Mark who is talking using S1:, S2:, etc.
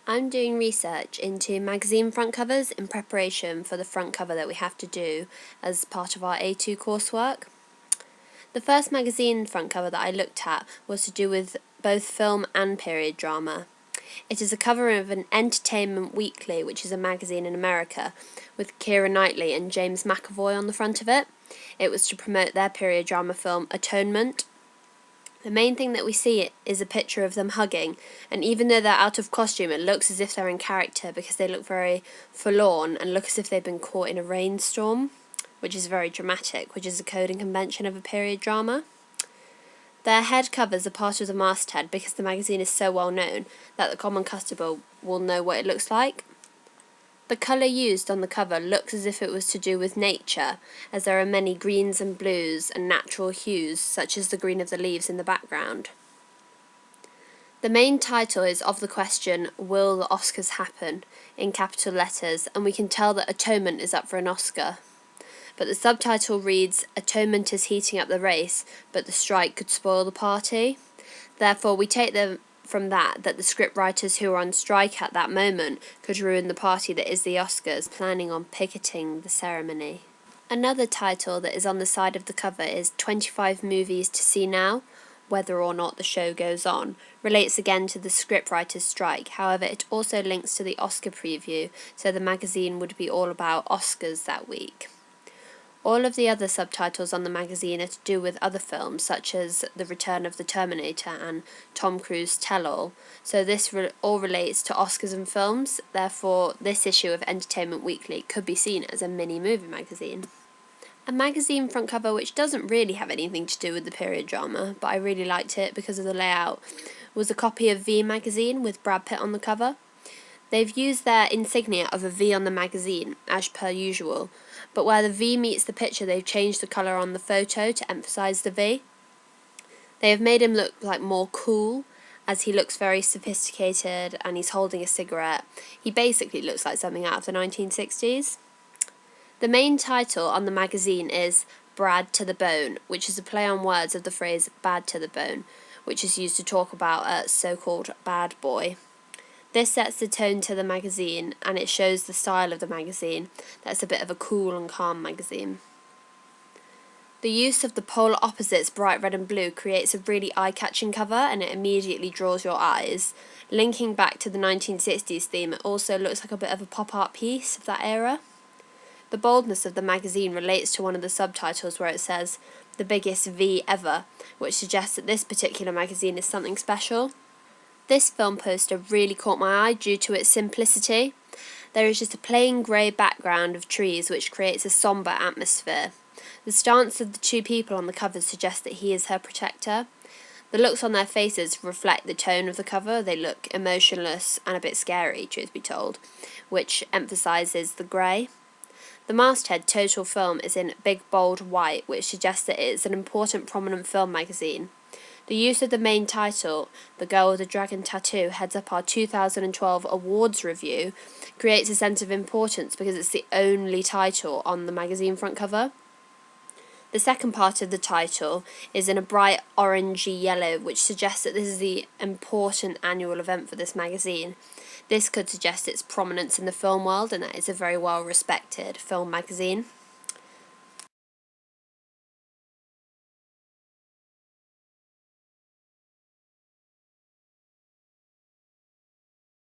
S1: I'm doing research into magazine front covers in preparation for the front cover that we have to do as part of our A2 coursework. The first magazine front cover that I looked at was to do with both film and period drama. It is a cover of an Entertainment Weekly, which is a magazine in America, with Keira Knightley and James McAvoy on the front of it. It was to promote their period drama film Atonement. The main thing that we see is a picture of them hugging, and even though they're out of costume, it looks as if they're in character because they look very forlorn and look as if they've been caught in a rainstorm, which is very dramatic, which is a coding convention of a period drama. Their head covers are part of the masthead because the magazine is so well known that the common customer will know what it looks like. The colour used on the cover looks as if it was to do with nature, as there are many greens and blues and natural hues, such as the green of the leaves in the background. The main title is of the question, "Will the Oscars happen?" in capital letters, and we can tell that Atonement is up for an Oscar. But the subtitle reads, "Atonement is heating up the race, but the strike could spoil the party." Therefore, we take from that the scriptwriters who are on strike at that moment could ruin the party that is the Oscars, planning on picketing the ceremony. Another title that is on the side of the cover is 25 Movies to See Now, whether or not the show goes on, relates again to the scriptwriters' strike. However, it also links to the Oscar preview, so the magazine would be all about Oscars that week. All of the other subtitles on the magazine are to do with other films, such as The Return of the Terminator and Tom Cruise Tell-All, so this all relates to Oscars and films. Therefore, this issue of Entertainment Weekly could be seen as a mini movie magazine. A magazine front cover which doesn't really have anything to do with the period drama, but I really liked it because of the layout, was a copy of V magazine with Brad Pitt on the cover. They've used their insignia of a V on the magazine, as per usual, but where the V meets the picture, they've changed the colour on the photo to emphasise the V. They have made him look like more cool, as he looks very sophisticated and he's holding a cigarette. He basically looks like something out of the 1960s. The main title on the magazine is Brad to the Bone, which is a play on words of the phrase bad to the bone, which is used to talk about a so-called bad boy. This sets the tone to the magazine, and it shows the style of the magazine. That's a bit of a cool and calm magazine. The use of the polar opposites, bright red and blue, creates a really eye-catching cover, and it immediately draws your eyes. Linking back to the 1960s theme, it also looks like a bit of a pop art piece of that era. The boldness of the magazine relates to one of the subtitles where it says, "The biggest V ever," which suggests that this particular magazine is something special. This film poster really caught my eye due to its simplicity. There is just a plain grey background of trees which creates a sombre atmosphere. The stance of the two people on the cover suggests that he is her protector. The looks on their faces reflect the tone of the cover. They look emotionless and a bit scary, truth be told, which emphasises the grey. The masthead Total Film is in big bold white, which suggests that it is an important prominent film magazine. The use of the main title, "The Girl with the Dragon Tattoo Heads Up Our 2012 Awards Review," creates a sense of importance because it's the only title on the magazine front cover. The second part of the title is in a bright orangey yellow, which suggests that this is the important annual event for this magazine. This could suggest its prominence in the film world and that it's a very well respected film magazine.